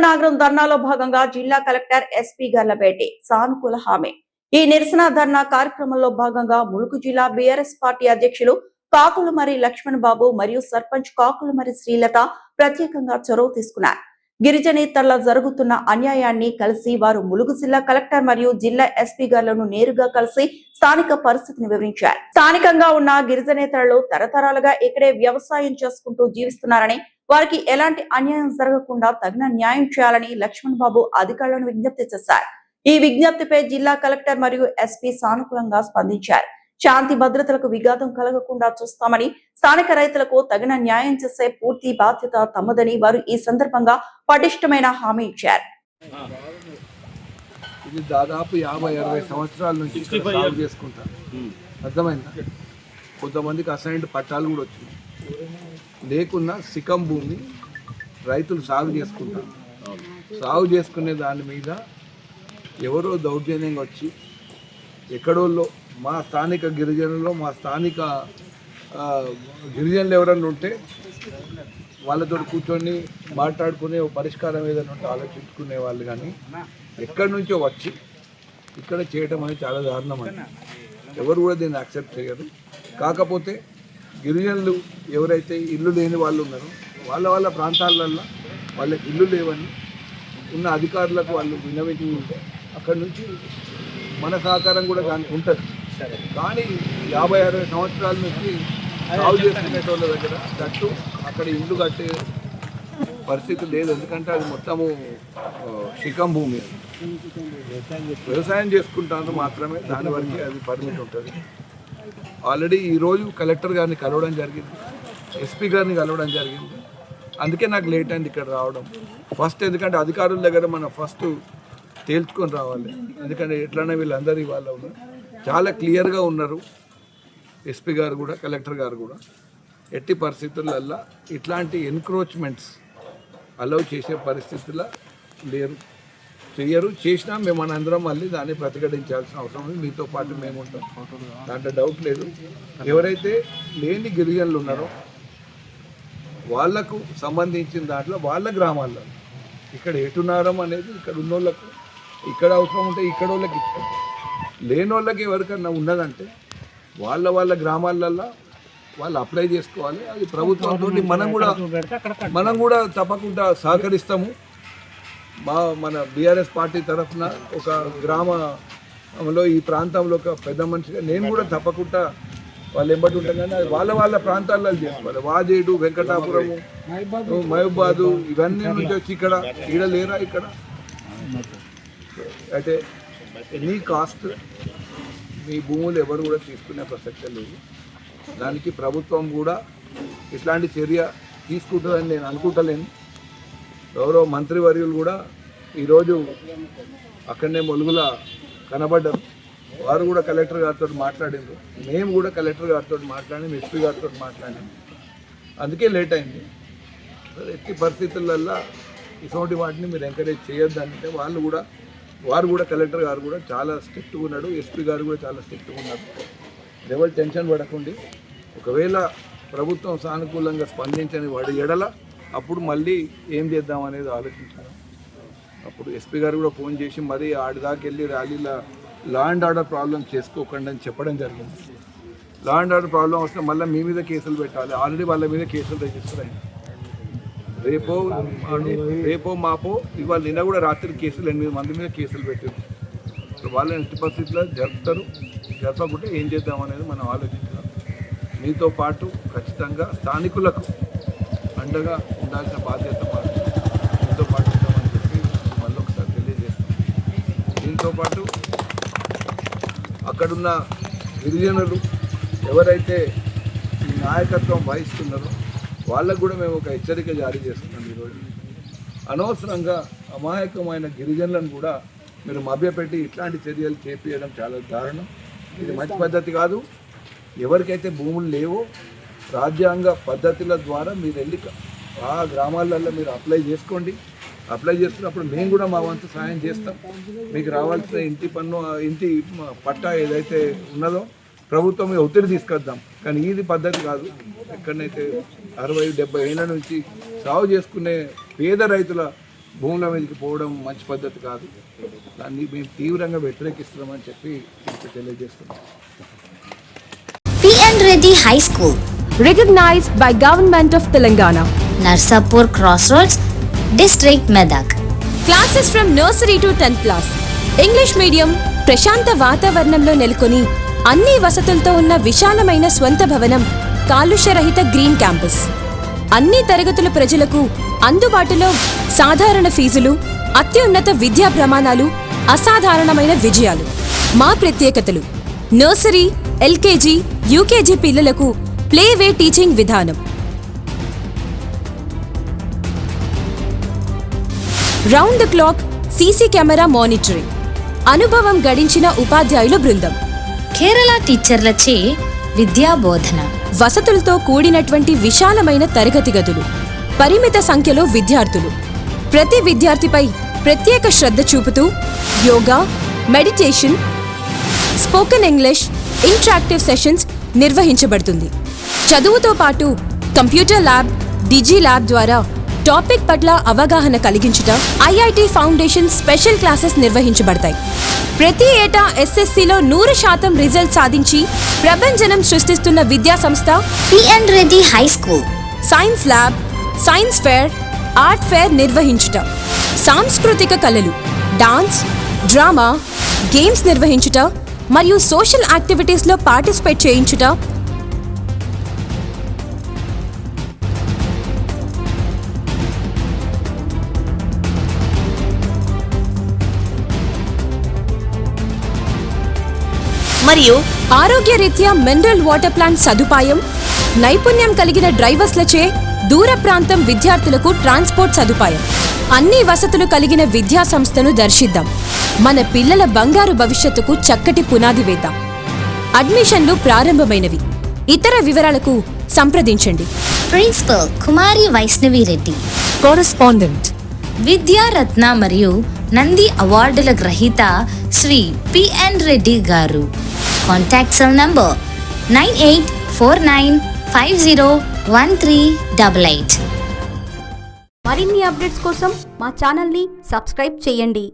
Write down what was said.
నాగరం ధర్నాలో భాగంగా జిల్లా కలెక్టర్ ఎస్పీ గర్లపేట సానుకూల హామీ. ఈ నిరసన ధర్నా కార్యక్రమంలో భాగంగా ములుగు జిల్లా బీఆర్ఎస్ పార్టీ అధ్యక్షులు కాకులమరి లక్ష్మణ్ బాబు మరియు సర్పంచ్ కాకులమరి శ్రీలత ప్రత్యేకంగా చొరవ తీసుకున్నారు. గిరిజనేతర్ల జరుగుతున్న అన్యాయాన్ని కలిసి వారు ములుగు జిల్లా కలెక్టర్ మరియు జిల్లా ఎస్పీ గారులను నేరుగా కలిసి స్థానిక పరిస్థితిని వివరించారు. స్థానికంగా ఉన్న గిరిజనేతరులు తరతరాలుగా ఇక్కడే వ్యవసాయం చేసుకుంటూ జీవిస్తున్నారని, వారికి ఎలాంటి అన్యాయం జరగకుండా తగిన న్యాయం చేయాలని లక్ష్మణ్ బాబు అధికారులను విజ్ఞప్తి చేశారు. ఈ విజ్ఞప్తిపై జిల్లా కలెక్టర్ మరియు ఎస్పీ సానుకూలంగా స్పందించారు. శాంతి భద్రతలకు విఘాతం కలగకుండా చూస్తామని, స్థానిక రైతులకు తగిన న్యాయం చేసే పూర్తి బాధ్యత తమదని వారు ఈ సందర్భంగా పటిష్టమైన హామీ ఇచ్చారు. ఇది దాదాపు 50-60 సంవత్సరాల నుంచి సాగు చేసుకుంటారు. అర్థమైందా? కొంతమందికి అసైన్డ్ పట్టాలు కూడా వచ్చినాయి. లేకున్నా సికం భూమి రైతులు సాగు చేసుకుంటారు. సాగు చేసుకునే దాని మీద ఎవరో దౌర్జన్యంగా వచ్చి ఎక్కడోళ్ళో మా స్థానిక గిరిజనుల్లో మా స్థానిక గిరిజనులు ఎవరన్నా ఉంటే వాళ్ళతో కూర్చొని మాట్లాడుకునే పరిష్కారం ఏదైనా ఉంటే ఆలోచించుకునే వాళ్ళు, కానీ ఎక్కడి నుంచో వచ్చి ఇక్కడ చేయడం అనేది చాలా దారుణం అని ఎవరు కూడా దీన్ని యాక్సెప్ట్ చేయరు. కాకపోతే గిరిజనులు ఎవరైతే ఇల్లు లేని వాళ్ళు ఉన్నారో వాళ్ళ ప్రాంతాలలో వాళ్ళకి ఇల్లు లేవని ఉన్న అధికారులకు వాళ్ళు విన్నవించుకుంటే అక్కడి నుంచి మన సహకారం కూడా దానికి ఉంటుంది. కానీ 50-60 సంవత్సరాల నుంచి సాగు చేసుకునేటోళ్ళ దగ్గర దట్టు అక్కడ ఇల్లు కట్టే పరిస్థితి లేదు. ఎందుకంటే అది మొత్తము శిఖం భూమి, వ్యవసాయం చేసుకుంటాను మాత్రమే, దాని వరకు అది పర్మిట్ ఉంటుంది. ఆల్రెడీ ఈరోజు కలెక్టర్ గారిని కలవడం జరిగింది, ఎస్పీ గారిని కలవడం జరిగింది. అందుకే నాకు లేట్ అయింది ఇక్కడ రావడం ఫస్ట్. ఎందుకంటే అధికారుల దగ్గర మనం ఫస్ట్ తేల్చుకొని రావాలి. ఎందుకంటే ఎట్లన్నా వీళ్ళందరూ ఇవాళ ఉన్నారు, చాలా క్లియర్గా ఉన్నారు. ఎస్పీ గారు కూడా కలెక్టర్ గారు కూడా ఎట్టి పరిస్థితులల్లో ఇట్లాంటి ఎన్క్రోచ్మెంట్స్ అలౌ చేసే పరిస్థితుల్లో లేరు, చెయ్యరు. చేసినా మేము మనందరం మళ్ళీ దాన్ని ప్రతిఘటించాల్సిన అవసరం ఉంది. మీతో పాటు మేము ఉంటాం, దాంట్లో డౌట్ లేదు. ఎవరైతే లేని గిరిజనులు ఉన్నారో వాళ్లకు సంబంధించిన దాంట్లో వాళ్ళ గ్రామాల్లో ఇక్కడ ఎటున్నారం అనేది ఇక్కడ ఉన్నోళ్ళకు, ఇక్కడ అవసరం ఉంటే ఇక్కడ వాళ్ళకి ఇచ్చారు. లేని వాళ్ళకి ఎవరికన్నా ఉన్నదంటే వాళ్ళ గ్రామాలల్లో వాళ్ళు అప్లై చేసుకోవాలి. అది ప్రభుత్వంతో మనం కూడా తప్పకుండా సహకరిస్తాము. మన బీఆర్ఎస్ పార్టీ తరఫున ఒక గ్రామంలో ఈ ప్రాంతంలో ఒక పెద్ద మనిషిగా నేను కూడా తప్పకుండా వాళ్ళు ఎంబడి ఉంటాం. కానీ అది వాళ్ళ ప్రాంతాల్లో చేసుకోవాలి. వాజేడు, వెంకటాపురము, మహబూబాదు ఇవన్నీ నుంచి వచ్చి ఇక్కడ లేరా? ఇక్కడ అయితే ఎనీ కాస్ట్ మీ భూములు ఎవరు కూడా తీసుకునే ప్రసక్తే లేదు. దానికి ప్రభుత్వం కూడా ఇట్లాంటి చర్య తీసుకుంటుందని నేను అనుకుంటలేను. గౌరవ మంత్రివర్యులు కూడా ఈరోజు అక్కడనే ములుగుల కనబడ్డారు. వారు కూడా కలెక్టర్ గారితో మాట్లాడారు, మేము కూడా కలెక్టర్ గారితో మాట్లాడాము, ఎస్పీ గారితో మాట్లాడాము. అందుకే లేట్ అయింది. ఎట్టి పరిస్థితులల్లో ఇటువంటి వాటిని మీరు ఎంకరేజ్ చేయొద్దంటే వారు కూడా కలెక్టర్ గారు కూడా చాలా స్ట్రిక్ట్గా ఉన్నాడు, ఎస్పీ గారు కూడా చాలా స్ట్రిక్ట్గా ఉన్నారు. ఎవరు టెన్షన్ పడకండి. ఒకవేళ ప్రభుత్వం సానుకూలంగా స్పందించని వాడి ఎడల అప్పుడు మళ్ళీ ఏం చేద్దాం అనేది ఆలోచించాను. అప్పుడు ఎస్పీ గారు కూడా ఫోన్ చేసి మరీ ఆడిదాకా వెళ్ళి ర్యాలీలో లా అండ్ ఆర్డర్ ప్రాబ్లం చేసుకోకండి అని చెప్పడం జరిగింది. లా అండ్ ఆర్డర్ ప్రాబ్లం వస్తే మళ్ళీ మీ మీద కేసులు పెట్టాలి. ఆల్రెడీ వాళ్ళ మీద కేసులు రిజిస్టర్ అయ్యాయి. రేపో మాపో ఇవాళ నిన్న కూడా రాత్రి కేసులు 8 మంది మీద కేసులు పెట్టారు. వాళ్ళని ఎట్టి పరిస్థితుల్లో జరపకుంటే ఏం చేద్దామనేది మనం ఆలోచించాలి. మీతో పాటు ఖచ్చితంగా స్థానికులకు అండగా ఉండాల్సిన బాధ్యత మీతో పాటు ఉంటామని చెప్పి మళ్ళీ ఒకసారి తెలియజేస్తాం. దీంతో పాటు అక్కడున్న గిరిజనులు ఎవరైతే ఈ నాయకత్వం వహిస్తున్నారో వాళ్ళకు కూడా మేము ఒక హెచ్చరిక జారీ చేస్తున్నాం. ఈరోజు అనవసరంగా అమాయకమైన గిరిజనులను కూడా మీరు మభ్యపెట్టి ఇట్లాంటి చర్యలు చేపించడం చాలా దారుణం. ఇది మంచి పద్ధతి కాదు. ఎవరికైతే భూములు లేవో రాజ్యాంగ పద్ధతుల ద్వారా మీరు వెళ్ళి ఆ గ్రామాలలో మీరు అప్లై చేసుకోండి. అప్లై చేసుకున్నప్పుడు మేము కూడా మా వంతు సహాయం చేస్తాం. మీకు రావాల్సిన ఇంటి పట్టా ఏదైతే ఉన్నదో ప్రభుత్వం ఒత్తిడి తీసుకొద్దాం. కానీ ఇది పద్ధతి కాదు. ఎక్కడనైతే 60-70 ఏళ్ళ నుంచి సాగు చేసుకునే పేద రైతుల భూముల మీదకి పోవడం మంచి పద్ధతి కాదు. దాన్ని మేము తీవ్రంగా వ్యతిరేకిస్తున్నామని చెప్పి మీకు తెలియజేస్తున్నాం. P.N. Reddy High School, recognized by Government of Telangana. Narsapur Crossroads, District Medak. Classes from nursery to 10th class. English medium, ప్రశాంత వాతావరణంలో నెలకొని అన్ని వసతులతో ఉన్న విశాలమైన స్వంత భవనం, కాలుష్యరహిత గ్రీన్ క్యాంపస్. అన్ని తరగతుల ప్రజలకు అందుబాటులో సాధారణ ఫీజులు, అత్యున్నత విద్యా ప్రమాణాలు, అసాధారణమైన విజయాలు. మా ప్రత్యేకతలు: నర్సరీ, ఎల్కేజీ, యూకేజీ పిల్లలకు ప్లేవే టీచింగ్ విధానం, round the clock CC camera monitoring, అనుభవం గడించిన ఉపాధ్యాయుల బృందం, కేరళ టీచర్లచే విద్యా బోధన, వసతులతో కూడినటువంటి విశాలమైన తరగతి గదులు, పరిమిత సంఖ్యలో విద్యార్థులు. ప్రతి విద్యార్థిపై ప్రత్యేక శ్రద్ధ చూపుతూ yoga, meditation, spoken English, interactive sessions నిర్వహించబడుతుంది. చదువుతో పాటు కంప్యూటర్ ల్యాబ్, డిజీ ల్యాబ్ ద్వారా టాపిక్ పట్ల అవగాహన కలిగించుట, ఐఐటి ఫౌండేషన్ స్పెషల్ క్లాసెస్ నిర్వహించబడతాయి. ప్రతి ఏటా ఎస్ఎస్సిలో 100% రిజల్ట్ సాధించి ప్రభంజనం సృష్టిస్తున్న విద్యా సంస్థ P.N. Reddy High School. Science lab, science fair, art fair నిర్వహించుట, సాంస్కృతిక కళలు, డాన్స్, డ్రామా, గేమ్స్ నిర్వహించుట మరియు సోషల్ యాక్టివిటీస్లో పార్టిసిపేట్ చేయించుట, మరియు ఆరోగ్యరీత్యా మినరల్ వాటర్ ప్లాంట్ సదుపాయం, నైపుణ్యం కలిగిన డ్రైవర్స్లచే దూర ప్రాంతం విద్యార్థులకు ట్రాన్స్పోర్ట్ సదుపాయం. అన్ని వసతులు కలిగిన విద్యా సంస్థను దర్శిద్దాం. మన పిల్లల బంగారు భవిష్యత్తుకు చక్కటి పునాది వేద్దాం. అడ్మిషన్లు ప్రారంభమైనవి. ఇతర వివరాలకు సంప్రదించండి. ప్రిన్సిపల్ కుమారి వైష్ణవి రెడ్డి, కరెస్పాండెంట్ విద్యారత్న మరియు నంది అవార్డుల గ్రహీత శ్రీ P.N. రెడ్డి గారు. Contact cell number 9849501388. మరిన్ని అప్డేట్స్ కోసం మా ఛానల్ని సబ్స్క్రైబ్ చేయండి.